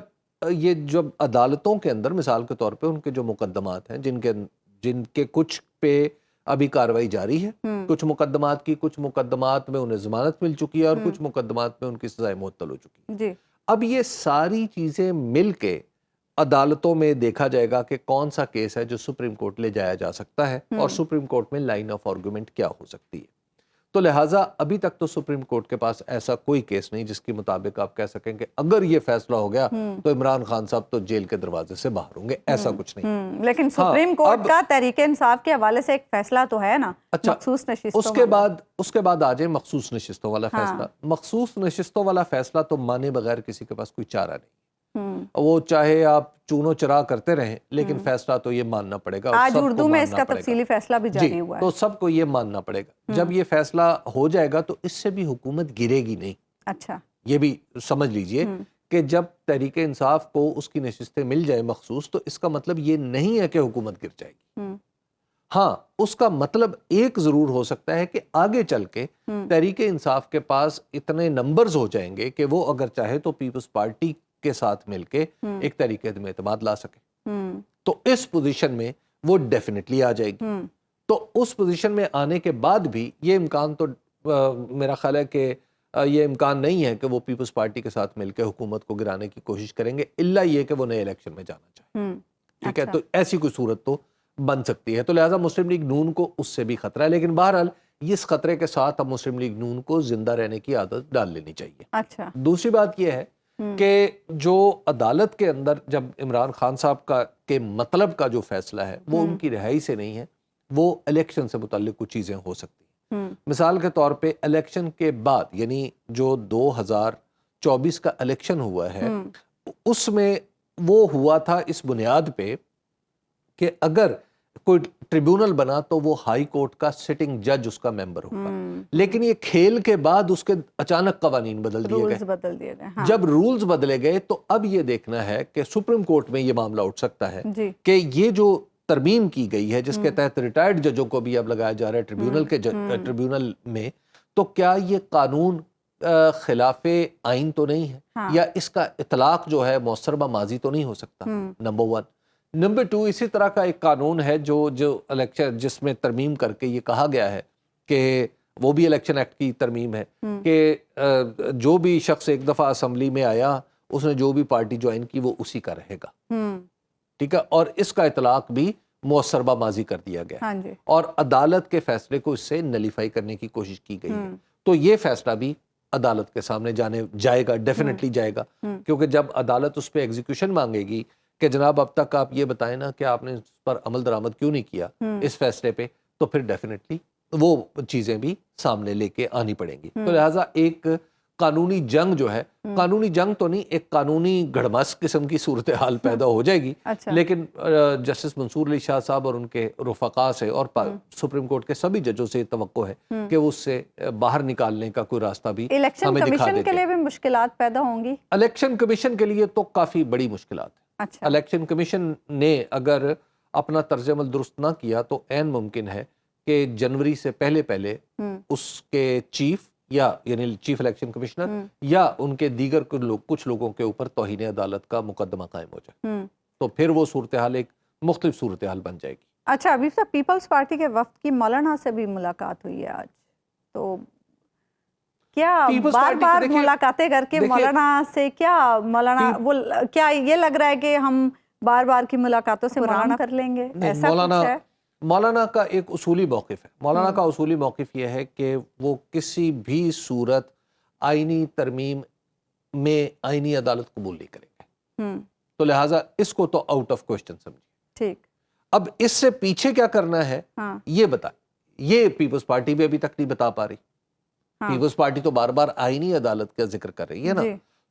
عدالتوں کے اندر مثال کے طور پہ ان کے جو مقدمات ہیں جن کے کچھ پہ ابھی کاروائی جاری ہے، کچھ مقدمات میں انہیں ضمانت مل چکی ہے اور کچھ مقدمات میں ان کی سزائیں معطل ہو چکی ہے. اب یہ ساری چیزیں مل کے عدالتوں میں دیکھا جائے گا کہ کون سا کیس ہے جو سپریم کورٹ لے جایا جا سکتا ہے اور سپریم کورٹ میں لائن آف آرگومنٹ کیا ہو سکتی ہے. تو لہٰذا ابھی تک تو سپریم کورٹ کے پاس ایسا کوئی کیس نہیں جس کی مطابق آپ کہہ سکیں کہ اگر یہ فیصلہ ہو گیا تو عمران خان صاحب تو جیل کے دروازے سے باہر ہوں گے. ایسا کچھ نہیں. لیکن سپریم کورٹ کا تحریک انصاف کے حوالے سے ایک فیصلہ تو ہے نا. اچھا، مخصوص نشستوں اس کے بعد آ جائیں مخصوص نشستوں والا فیصلہ. مخصوص نشستوں والا فیصلہ تو مانے بغیر کسی کے پاس کوئی چارہ نہیں. وہ چاہے آپ چونو چرا کرتے رہیں لیکن فیصلہ تو یہ ماننا پڑے گا. آج اردو میں اس کا تفصیلی فیصلہ بھی جاری ہوا ہے. تو سب کو یہ ماننا پڑے گا. جب یہ فیصلہ ہو جائے گا تو اس سے بھی حکومت گرے گی نہیں. اچھا، یہ بھی سمجھ لیجئے کہ جب تحریک انصاف کو اس کی نشستیں مل جائے مخصوص تو اس کا مطلب یہ نہیں ہے کہ حکومت گر جائے گی. ہاں، اس کا مطلب ایک ضرور ہو سکتا ہے کہ آگے چل کے تحریک انصاف کے پاس اتنے نمبرز ہو جائیں گے کہ وہ اگر چاہے تو پیپلز پارٹی کے ساتھ مل کے ایک طریقے عدم اعتماد لا سکے. تو اس پوزیشن میں وہ ڈیفینیٹلی آ جائے گی. تو اس پوزیشن میں آنے کے بعد بھی یہ امکان تو میرا خیال ہے کہ یہ امکان نہیں ہے کہ وہ پیپلز پارٹی کے ساتھ مل کے حکومت کو گرانے کی کوشش کریں گے، الا یہ کہ وہ نئے الیکشن میں جانا چاہیں. ٹھیک ہے، تو ایسی کوئی صورت تو بن سکتی ہے. تو لہٰذا مسلم لیگ نون کو اس سے بھی خطرہ ہے، لیکن بہرحال اس خطرے کے ساتھ اب مسلم لیگ نون کو زندہ رہنے کی عادت ڈال لینی چاہیے. اچھا، دوسری بات یہ ہے کہ جو عدالت کے اندر جب عمران خان صاحب کے مطلب کا جو فیصلہ ہے وہ ان کی رہائی سے نہیں ہے، وہ الیکشن سے متعلق کچھ چیزیں ہو سکتی ہیں. مثال کے طور پہ الیکشن کے بعد یعنی جو 2024 کا الیکشن ہوا ہے اس میں وہ ہوا تھا اس بنیاد پہ کہ اگر کوئی ٹریبیونل بنا تو وہ ہائی کورٹ کا سٹنگ جج اس کا ممبر ہوگا. لیکن یہ کھیل کے بعد اس کے اچانک قوانین بدل دیے گئے. جب رولز بدلے گئے تو اب یہ دیکھنا ہے کہ سپریم کورٹ میں یہ معاملہ اٹھ سکتا ہے کہ یہ جو ترمیم کی گئی ہے جس کے تحت ریٹائرڈ ججوں کو بھی اب لگایا جا رہا ہے ٹریبیونل میں، تو کیا یہ قانون خلاف آئین تو نہیں ہے یا اس کا اطلاق جو ہے موثر ماضی تو نہیں ہو سکتا. نمبر 1. نمبر 2، اسی طرح کا ایک قانون ہے جو الیکشن جس میں ترمیم کر کے یہ کہا گیا ہے کہ وہ بھی الیکشن ایکٹ کی ترمیم ہے کہ جو بھی شخص ایک دفعہ اسمبلی میں آیا اس نے جو بھی پارٹی جوائن کی وہ اسی کا رہے گا. ٹھیک ہے، اور اس کا اطلاق بھی مؤثر ماضی کر دیا گیا اور عدالت کے فیصلے کو اس سے نلیفائی کرنے کی کوشش کی گئی ہے. تو یہ فیصلہ بھی عدالت کے سامنے جائے گا، ڈیفینیٹلی جائے گا، کیونکہ جب عدالت اس پہ ایگزیکیوشن مانگے گی کہ جناب اب تک آپ یہ بتائیں نا کہ آپ نے اس پر عمل درآمد کیوں نہیں کیا اس فیصلے پہ، تو پھر ڈیفینیٹلی وہ چیزیں بھی سامنے لے کے آنی پڑیں گی. تو لہٰذا ایک قانونی جنگ جو ہے، قانونی جنگ تو نہیں، ایک قانونی گڑمس قسم کی صورتحال پیدا ہو جائے گی. لیکن جسٹس منصور علی شاہ صاحب اور ان کے رفقا سے اور سپریم کورٹ کے سبھی ججوں سے توقع ہے کہ اس سے باہر نکالنے کا کوئی راستہ بھی ہمیں دکھا دیں. الیکشن کمیشن کے لیے بھی مشکلات پیدا ہوں گی. الیکشن کمیشن کے لیے تو کافی بڑی مشکلات ہے. الیکشن کمیشن نے اگر اپنا طرز عمل درست نہ کیا تو عین ممکن ہے کہ جنوری سے پہلے اس کے چیف یعنی چیف الیکشن کمشنر یا ان کے دیگر کچھ لوگوں کے اوپر توہین عدالت کا مقدمہ قائم ہو جائے. تو پھر وہ صورتحال ایک مختلف صورتحال بن جائے گی. اچھا، ابھی صاحب پیپلز پارٹی کے وفد کی مولانا سے بھی ملاقات ہوئی ہے آج، تو کیا بار بار ملاقاتیں کر کے مولانا سے کیا یہ لگ رہا ہے کہ ہم بار بار کی ملاقاتوں سے مولانا کر لیں گے؟ ایسا کچھ ہے؟ مولانا کا ایک اصولی موقف ہے. مولانا کا اصولی موقف یہ ہے کہ وہ کسی بھی صورت آئینی ترمیم میں آئینی عدالت قبول نہیں کریں گے. تو لہٰذا اس کو تو آؤٹ آف کوسچن سمجھیں. ٹھیک، اب اس سے پیچھے کیا کرنا ہے یہ بتائیں. یہ پیپلز پارٹی بھی ابھی تک نہیں بتا پا رہی. پیپلز پارٹی تو بار بار آئینی عدالت کا ذکر کر رہی ہے نا،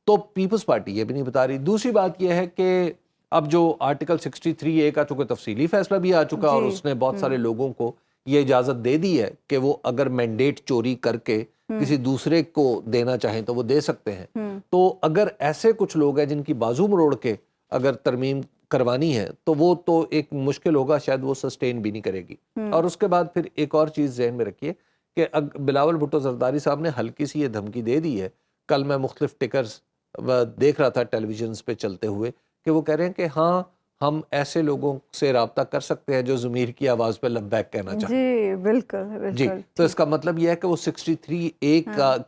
تو پیپلز پارٹی یہ بھی نہیں بتا رہی. دوسری بات یہ ہے کہ اب جو آرٹیکل 63A کا چونکہ تفصیلی فیصلہ بھی آ چکا اور اس نے بہت سارے لوگوں کو یہ اجازت دے دی ہے کہ وہ اگر مینڈیٹ چوری کر کے کسی دوسرے کو دینا چاہیں تو وہ دے سکتے ہیں. تو اگر ایسے کچھ لوگ ہیں جن کی بازو مروڑ کے اگر ترمیم کروانی ہے تو وہ تو ایک مشکل ہوگا, شاید وہ سسٹین بھی نہیں کرے گی. اور اس کے بعد پھر ایک اور چیز ذہن میں رکھیے کہ بلاول بھٹو زرداری صاحب نے ہلکی سی یہ دھمکی دے دی ہے. کل میں مختلف ٹکرز دیکھ رہا تھا ٹیلی ویژنز پہ چلتے ہوئے کہ وہ کہہ رہے ہیں کہ ہاں ہم ایسے لوگوں سے رابطہ کر سکتے ہیں جو ضمیر کی آواز پہ لبیک کہنا چاہتے ہیں. جی بالکل جی, تو اس کا مطلب یہ ہے کہ وہ 63A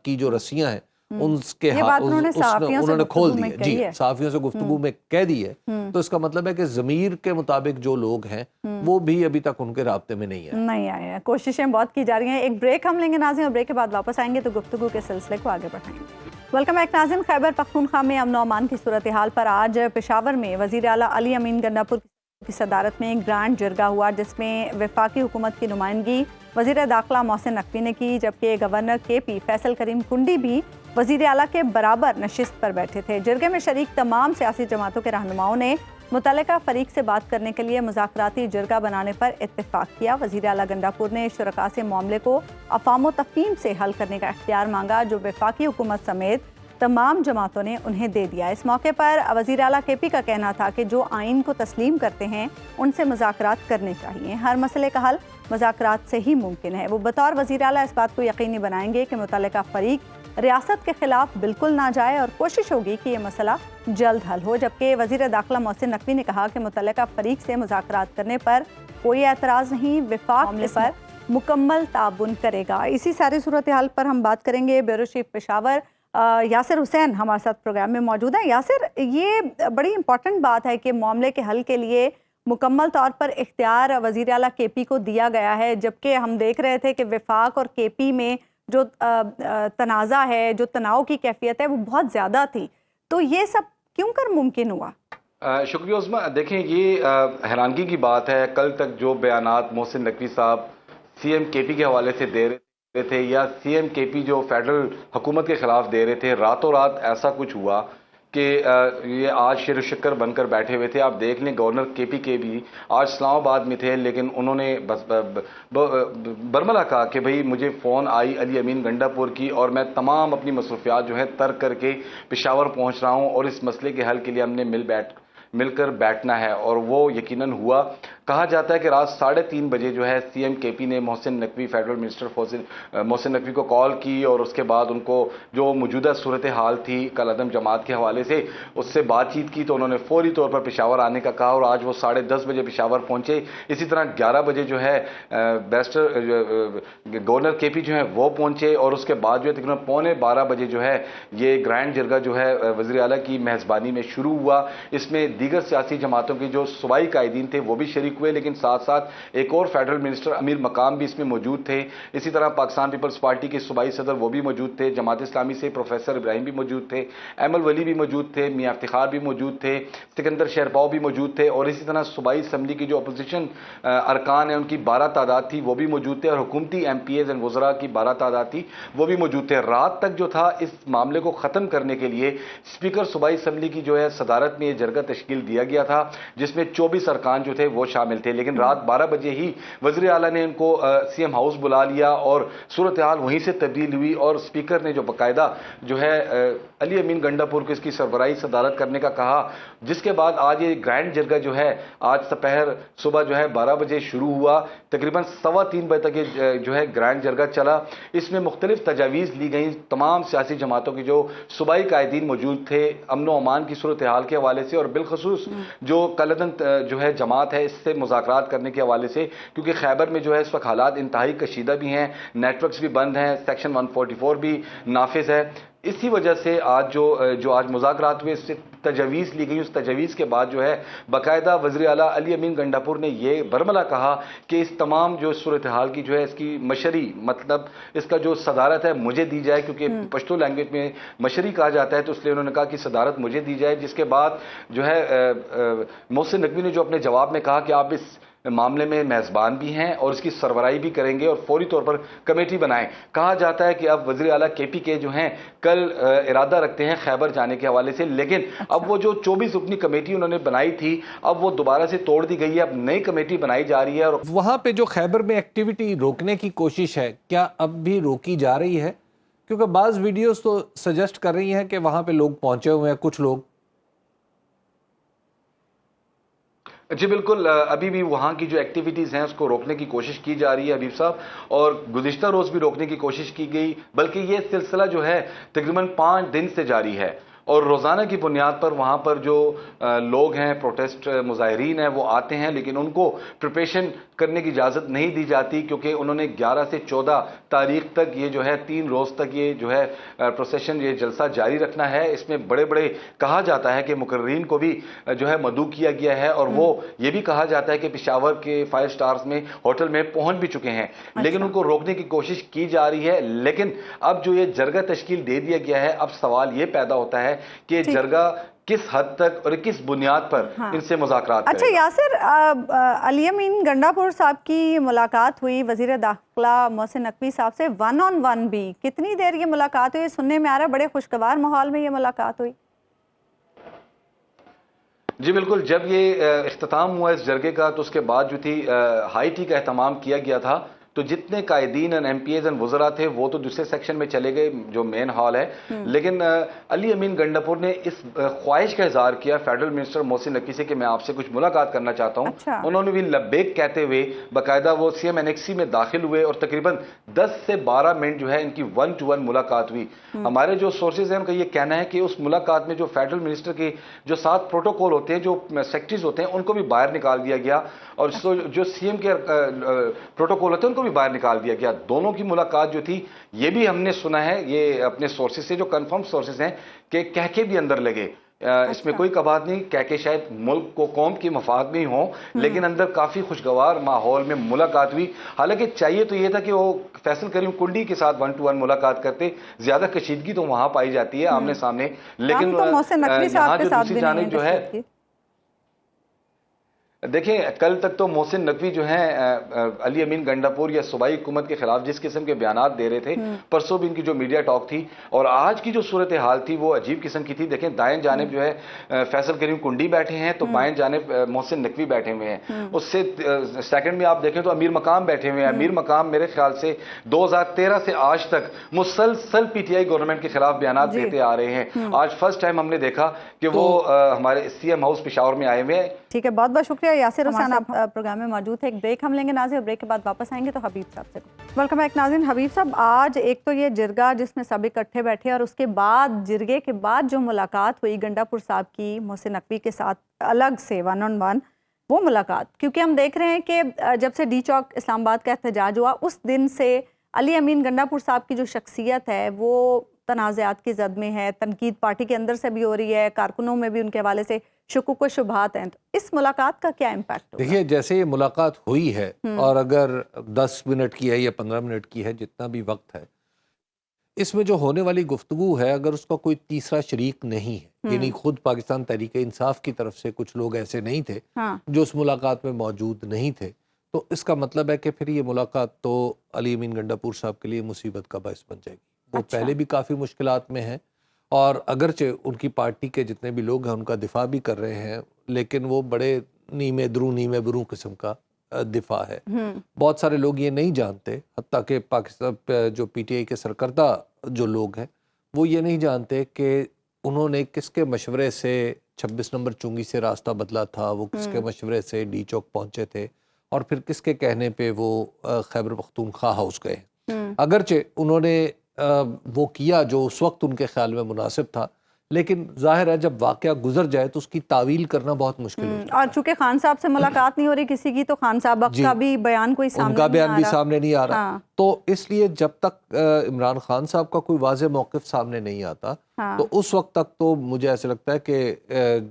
کی جو رسیاں ہیں ان کے انہوں نے کھول دی ہے. جی, صحافیوں سے گفتگو میں کہہ دی ہے. تو اس کا مطلب ہے کہ ضمیر کے مطابق جو لوگ ہیں وہ بھی ابھی تک ان کے رابطے میں نہیں آئے ہیں. کوششیں بہت کی جا رہی ہیں. ایک بریک ہم لیں گے ناظرین, اور بریک کے بعد واپس آئیں گے تو گفتگو کے سلسلے کو آگے بڑھائیں گے. ویلکم بیک ناظرین. خیبر پختونخوا میں امن و امان کی صورتحال پر آج پشاور میں وزیر اعلیٰ علی امین گنڈاپور کی صدارت میں ایک گرانڈ جرگہ ہوا, جس میں وفاقی حکومت کی نمائندگی وزیر داخلہ محسن نقوی نے کی, جبکہ گورنر KP فیصل کریم کنڈی بھی وزیر اعلیٰ کے برابر نشست پر بیٹھے تھے. جرگے میں شریک تمام سیاسی جماعتوں کے رہنماؤں نے متعلقہ فریق سے بات کرنے کے لیے مذاکراتی جرگہ بنانے پر اتفاق کیا. وزیر اعلیٰ گنڈاپور نے شرکاء سے معاملے کو افہام و تفہیم سے حل کرنے کا اختیار مانگا, جو وفاقی حکومت سمیت تمام جماعتوں نے انہیں دے دیا. اس موقع پر وزیر اعلیٰ KP کا کہنا تھا کہ جو آئین کو تسلیم کرتے ہیں ان سے مذاکرات کرنے چاہیے. ہر مسئلے کا حل مذاکرات سے ہی ممکن ہے. وہ بطور وزیر اعلیٰ اس بات کو یقینی بنائیں گے کہ متعلقہ فریق ریاست کے خلاف بالکل نہ جائے اور کوشش ہوگی کہ یہ مسئلہ جلد حل ہو. جبکہ وزیر داخلہ محسن نقوی نے کہا کہ متعلقہ فریق سے مذاکرات کرنے پر کوئی اعتراض نہیں, وفاق معاملے پر مکمل تعاون کرے گا. اسی ساری صورتحال پر ہم بات کریں گے. بیورو چیف پشاور یاسر حسین ہمارے ساتھ پروگرام میں موجود ہیں. یاسر, یہ بڑی امپورٹنٹ بات ہے کہ معاملے کے حل کے لیے مکمل طور پر اختیار وزیر اعلیٰ KP کو دیا گیا ہے, جبکہ ہم دیکھ رہے تھے کہ وفاق اور KP میں جو تنازع ہے, جو تناؤ کی کیفیت ہے, وہ بہت زیادہ تھی. تو یہ سب کیوں کر ممکن ہوا؟ شکریہ عظمیٰ. دیکھیں, یہ حیرانگی کی بات ہے. کل تک جو بیانات محسن نقوی صاحب CM KP کے حوالے سے دے رہے تھے یا CM KP جو فیڈرل حکومت کے خلاف دے رہے تھے, راتوں رات ایسا کچھ ہوا کہ یہ آج شیر و شکر بن کر بیٹھے ہوئے تھے. آپ دیکھ لیں گورنر KP کے بھی آج اسلام آباد میں تھے, لیکن انہوں نے برملا کہا کہ بھئی مجھے فون آئی علی امین گنڈاپور کی اور میں تمام اپنی مصروفیات جو ہے ترک کر کے پشاور پہنچ رہا ہوں اور اس مسئلے کے حل کے لیے ہم نے مل کر بیٹھنا ہے. اور وہ یقیناً ہوا. کہا جاتا ہے کہ رات 3:30 بجے جو ہے CM KP نے محسن نقوی فیڈرل منسٹر محسن نقوی کو کال کی اور اس کے بعد ان کو جو موجودہ صورتحال تھی کل عدم جماعت کے حوالے سے اس سے بات چیت کی, تو انہوں نے فوری طور پر پشاور آنے کا کہا اور آج وہ 10:30 بجے پشاور پہنچے. اسی طرح 11 بجے جو ہے گورنر KP جو ہیں وہ پہنچے اور اس کے بعد جو ہے تقریباً 11:45 بجے جو ہے یہ گرینڈ جرگہ جو ہے وزیر اعلیٰ کی میزبانی میں شروع ہوا. اس میں دیگر سیاسی جماعتوں کے جو صوبائی قائدین تھے وہ بھی شریک ہوئے, لیکن ساتھ ساتھ ایک اور فیڈرل منسٹر امیر مقام بھی اس میں موجود تھے. اسی طرح پاکستان پیپلز پارٹی کے صوبائی صدر وہ بھی موجود تھے, جماعت اسلامی سے پروفیسر ابراہیم بھی موجود تھے, ایمل ولی بھی موجود تھے, میاں افتخار بھی موجود تھے, سکندر شیرپاؤ بھی موجود تھے, اور اسی طرح صوبائی اسمبلی کی جو اپوزیشن ارکان ہیں ان کی 12 تعداد تھی وہ بھی موجود تھے, اور حکومتی MPAs اینڈ وزراء کی 12 تعداد تھی وہ بھی موجود تھے. رات تک جو تھا اس معاملے کو ختم کرنے کے لیے اسپیکر صوبائی اسمبلی کی جو ہے صدارت میں یہ جرگہ تشکیل دیا گیا تھا, جس میں 24 ارکان جو تھے وہ شامل تھے. لیکن رات 12 بجے ہی وزیر اعلیٰ نے ان کو CM ہاؤس بلا لیا اور صورتحال وہیں سے تبدیل ہوئی, اور اسپیکر نے جو باقاعدہ جو ہے علی امین گنڈاپور کو اس کی سربراہی صدارت کرنے کا کہا, جس کے بعد آج یہ گرینڈ جرگہ جو ہے آج صبح جو ہے 12 بجے شروع ہوا. تقریباً 3:15 بجے تک یہ جو ہے گرینڈ جرگہ چلا. اس میں مختلف تجاویز لی گئیں تمام سیاسی جماعتوں کے جو صوبائی قائدین موجود تھے امن و امان کی صورتحال کے حوالے سے, اور بالخصوص جو کلدن جو ہے جماعت ہے اس سے مذاکرات کرنے کے حوالے سے, کیونکہ خیبر میں جو ہے اس وقت حالات انتہائی کشیدہ بھی ہیں, نیٹ ورکس بھی بند ہیں, سیکشن 144 بھی نافذ ہے. اسی وجہ سے آج جو آج مذاکرات ہوئے اس سے تجاویز لی گئی. اس تجاویز کے بعد جو ہے باقاعدہ وزیر اعلیٰ علی امین گنڈاپور نے یہ برملا کہا کہ اس تمام جو صورتحال کی جو ہے اس کی مشری مطلب اس کا جو صدارت ہے مجھے دی جائے, کیونکہ پشتو لینگویج میں مشری کہا جاتا ہے, تو اس لیے انہوں نے کہا کہ صدارت مجھے دی جائے. جس کے بعد جو ہے محسن نقوی نے جو اپنے جواب میں کہا کہ آپ اس معاملے میں میزبان بھی ہیں اور اس کی سربراہی بھی کریں گے اور فوری طور پر کمیٹی بنائیں. کہا جاتا ہے کہ اب وزیر اعلیٰ کے پی کے جو ہیں کل ارادہ رکھتے ہیں خیبر جانے کے حوالے سے, لیکن اب وہ جو 24 رکنی کمیٹی انہوں نے بنائی تھی اب وہ دوبارہ سے توڑ دی گئی ہے, اب نئی کمیٹی بنائی جا رہی ہے. اور وہاں پہ جو خیبر میں ایکٹیویٹی روکنے کی کوشش ہے کیا اب بھی روکی جا رہی ہے؟ کیونکہ بعض ویڈیوز تو سجیسٹ کر رہی ہیں کہ وہاں پہ لوگ پہنچے ہوئے ہیں, کچھ لوگ. جی بالکل, ابھی بھی وہاں کی جو ایکٹیویٹیز ہیں اس کو روکنے کی کوشش کی جا رہی ہے حبیب صاحب, اور گزشتہ روز بھی روکنے کی کوشش کی گئی, بلکہ یہ سلسلہ جو ہے تقریباً 5 دن سے جاری ہے. اور روزانہ کی بنیاد پر وہاں پر جو لوگ ہیں, پروٹیسٹ مظاہرین ہیں, وہ آتے ہیں, لیکن ان کو پریپریشن کرنے کی اجازت نہیں دی جاتی کیونکہ انہوں نے 11 سے 14 تاریخ تک یہ جو ہے 3 روز تک یہ جو ہے پروسیشن, یہ جلسہ جاری رکھنا ہے. اس میں بڑے بڑے کہا جاتا ہے کہ مقررین کو بھی جو ہے مدعو کیا گیا ہے, اور وہ یہ بھی کہا جاتا ہے کہ پشاور کے 5 سٹارز میں ہوٹل میں پہنچ بھی چکے ہیں, لیکن ان کو روکنے کی کوشش کی جا رہی ہے. لیکن اب جو یہ جرگہ تشکیل دے دیا گیا ہے, اب سوال یہ پیدا ہوتا ہے کہ جرگہ کس حد تک اور کس بنیاد پر ان سے مذاکرات کرے گا. اچھا یاسر, علی امین گنڈاپور صاحب کی ملاقات ہوئی وزیر داخلہ محسن نقوی صاحب سے 1 on 1 بھی, کتنی دیر یہ ملاقات ہوئی؟ سننے میں آ رہا ہے بڑے خوشگوار ماحول میں یہ ملاقات ہوئی. جی بالکل, جب یہ اختتام ہوا اس جرگے کا تو اس کے بعد جو تھی ہائی ٹی کا اہتمام کیا گیا تھا, تو جتنے قائدین ایم پی ایز وزراء تھے وہ تو دوسرے سیکشن میں چلے گئے جو مین ہال ہے, لیکن علی امین گنڈاپور نے اس خواہش کا اظہار کیا فیڈرل منسٹر محسن نقوی سے کہ میں آپ سے کچھ ملاقات کرنا چاہتا ہوں. انہوں نے بھی لبیک کہتے ہوئے باقاعدہ وہ سی ایم انیکسی میں داخل ہوئے اور تقریباً 10 سے 12 منٹ جو ہے ان کی 1 to 1 ملاقات ہوئی. ہمارے جو سورسز ہیں ان کا یہ کہنا ہے کہ اس ملاقات میں جو فیڈرل منسٹر کے جو 7 پروٹوکول ہوتے ہیں, جو سیکرٹریز ہوتے ہیں, ان کو بھی باہر نکال دیا گیا, اور جو سی ایم کے پروٹوکول ہوتے ہیں ان کو بھی باہر نکال دیا گیا. دونوں کی ملاقات جو تھی یہ بھی ہم نے سنا ہے, یہ اپنے سورسز سے جو کنفرم سورسز ہیں, کہ کہہ کے بھی اندر لگے. اس میں کوئی کبات نہیں, کہہ کے شاید ملک کو قوم کی مفاد میں ہی ہوں, لیکن اندر کافی خوشگوار ماحول میں ملاقات ہوئی. حالانکہ چاہیے تو یہ تھا کہ وہ فیصل کریم کنڈی کے ساتھ 1 to 1 ملاقات کرتے, زیادہ کشیدگی تو وہاں پائی جاتی ہے آمنے سامنے, لیکن یہاں جو دوسری جانب جو ہے دیکھیں کل تک تو محسن نقوی جو ہیں علی امین گنڈاپور یا صوبائی حکومت کے خلاف جس قسم کے بیانات دے رہے تھے, پرسوں بھی ان کی جو میڈیا ٹاک تھی اور آج کی جو صورتحال تھی وہ عجیب قسم کی تھی. دیکھیں دائیں جانب جو ہے فیصل کریم کنڈی بیٹھے ہیں تو بائیں جانب محسن نقوی بیٹھے ہوئے ہیں. اس سے سیکنڈ میں آپ دیکھیں تو امیر مقام بیٹھے ہوئے ہیں. امیر مقام میرے خیال سے 2013 سے آج تک مسلسل پی ٹی آئی گورنمنٹ کے خلاف بیانات دیتے آ رہے ہیں. آج فرسٹ ٹائم ہم نے دیکھا کہ وہ ہمارے سی ایم ہاؤس پشاور میں آئے ہوئے ہیں. ٹھیک ہے, بہت بہت شکریہ یاسر حسین, آپ پروگرام میں موجود تھے. ایک بریک ہم لیں گے ناظرین, بریک کے بعد واپس آئیں گے تو حبیب صاحب سے. ویلکم بیک ناظرین. حبیب صاحب, آج ایک تو یہ جرگہ جس میں سب اکٹھے بیٹھے, اور اس کے بعد جرگے کے بعد جو ملاقات ہوئی گنڈاپور صاحب کی محسن نقوی کے ساتھ الگ سے 1 on 1, وہ ملاقات, کیونکہ ہم دیکھ رہے ہیں کہ جب سے ڈی چوک اسلام آباد کا احتجاج ہوا اس دن سے علی امین گنڈاپور صاحب کی جو شخصیت ہے وہ تنازعات کی زد میں ہے. تنقید پارٹی کے اندر سے بھی ہو رہی ہے, کارکنوں میں بھی ان کے حوالے سے شکوک و شبہات ہیں. تو اس ملاقات کا کیا امپیکٹ ہوگا؟ دیکھیے جیسے یہ ملاقات ہوئی ہے, اور اگر 10 منٹ کی ہے یا 15 منٹ کی ہے, جتنا بھی وقت ہے, اس میں جو ہونے والی گفتگو ہے اگر اس کا کوئی تیسرا شریک نہیں ہے, یعنی خود پاکستان تحریک انصاف کی طرف سے کچھ لوگ ایسے نہیں تھے جو اس ملاقات میں موجود نہیں تھے, تو اس کا مطلب ہے کہ پھر یہ ملاقات تو علی امین گنڈاپور صاحب کے لیے مصیبت کا باعث بن جائے گی. وہ پہلے بھی کافی مشکلات میں ہیں, اور اگرچہ ان کی پارٹی کے جتنے بھی لوگ ہیں ان کا دفاع بھی کر رہے ہیں, لیکن وہ بڑے نیمے درو نیمے برو قسم کا دفاع ہے. بہت سارے لوگ یہ نہیں جانتے, حتیٰ کہ پاکستان جو پی ٹی آئی کے سرکردہ جو لوگ ہیں وہ یہ نہیں جانتے کہ انہوں نے کس کے مشورے سے 26 نمبر چونگی سے راستہ بدلا تھا, وہ کس کے مشورے سے ڈی چوک پہنچے تھے, اور پھر کس کے کہنے پہ وہ خیبر پختونخوا ہاؤس گئے. اگرچہ انہوں نے وہ کیا جو اس وقت ان کے خیال میں مناسب تھا, لیکن ظاہر ہے جب واقعہ گزر جائے تو اس کی تعویل کرنا بہت مشکل ہے. اور چونکہ خان صاحب سے ملاقات نہیں ہو رہی کسی کی, تو خان صاحب کا بھی بیان کوئی سامنے نہیں آ رہا, ان کا بیان بھی سامنے نہیں آ رہا. تو اس لیے جب تک عمران خان صاحب کا کوئی واضح موقف سامنے نہیں آتا تو اس وقت تک تو مجھے ایسے لگتا ہے کہ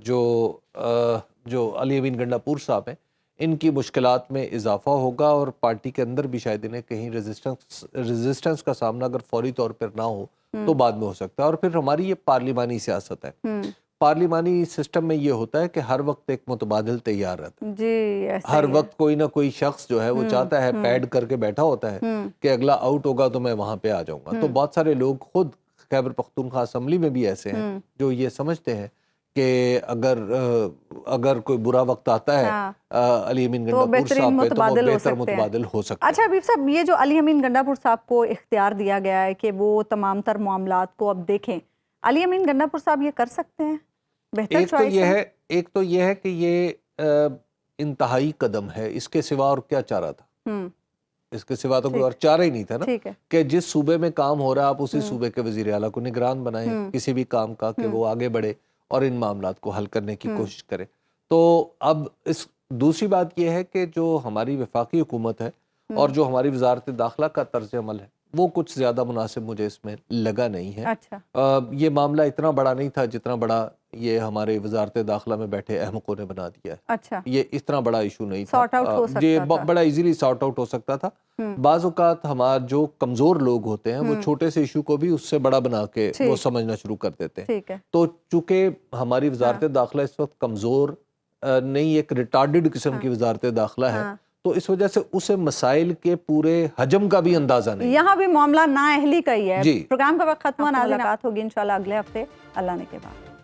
جو علی امین گنڈاپور صاحب ہیں ان کی مشکلات میں اضافہ ہوگا, اور پارٹی کے اندر بھی شاید انہیں کہیں ریزسٹنس کا سامنا اگر فوری طور پر نہ ہو تو بعد میں ہو سکتا ہے. اور پھر ہماری یہ پارلیمانی سیاست ہے, پارلیمانی سسٹم میں یہ ہوتا ہے کہ ہر وقت ایک متبادل تیار رہتا ہے. جی ایسا ہر ہی ہے. وقت کوئی نہ کوئی شخص جو ہے وہ چاہتا ہے پیڈ کر کے بیٹھا ہوتا ہے کہ اگلا آؤٹ ہوگا تو میں وہاں پہ آ جاؤں گا. تو بہت سارے لوگ خود خیبر پختونخوا اسمبلی میں بھی ایسے ہیں جو یہ سمجھتے ہیں کہ اگر کوئی برا وقت آتا ہے علی امین گنڈا پور صاحب پہ تو وہ بہتر متبادل ہو سکتے ہیں. اچھا حبیب صاحب، یہ جو علی امین گنڈا پور صاحب کو اختیار دیا گیا ہے کہ وہ تمام تر معاملات کو اب دیکھیں، علی امین گنڈا پور صاحب یہ کر سکتے ہیں؟ بہتر چوائس ہے. ایک تو یہ ہے کہ یہ انتہائی قدم ہے، اس کے سوا اور کیا چارہ تھا؟ اس کے سوا تو کوئی اور چارہ ہی نہیں تھا نا کہ جس صوبے میں کام ہو رہا ہے آپ اسی صوبے کے وزیر اعلیٰ کو نگران بنائیں کسی بھی کام کا کہ وہ آگے بڑھے اور ان معاملات کو حل کرنے کی کوشش کرے. تو اب اس دوسری بات یہ ہے کہ جو ہماری وفاقی حکومت ہے اور جو ہماری وزارت داخلہ کا طرز عمل ہے وہ کچھ زیادہ مناسب مجھے اس میں لگا نہیں ہے. یہ معاملہ اتنا بڑا نہیں تھا جتنا بڑا یہ ہمارے وزارت داخلہ میں بیٹھے احمقوں نے بنا دیا ہے. یہ اتنا بڑا ایشو نہیں تھا، یہ بڑا ایزیلی سارٹ آؤٹ ہو سکتا تھا. بعض اوقات ہمارے جو کمزور لوگ ہوتے ہیں وہ چھوٹے سے ایشو کو بھی اس سے بڑا بنا کے وہ سمجھنا شروع کر دیتے ہیں. تو چونکہ ہماری وزارت داخلہ اس وقت کمزور نہیں، ایک ریٹارڈڈ قسم کی وزارت داخلہ ہے، تو اس وجہ سے اسے مسائل کے پورے حجم کا بھی اندازہ نہیں. یہاں بھی معاملہ نااہلی کا ہی ہے. پروگرام کا وقت ختم، ناظرین ملاقات ہوگی انشاءاللہ اگلے ہفتے اللہ نے کے بعد.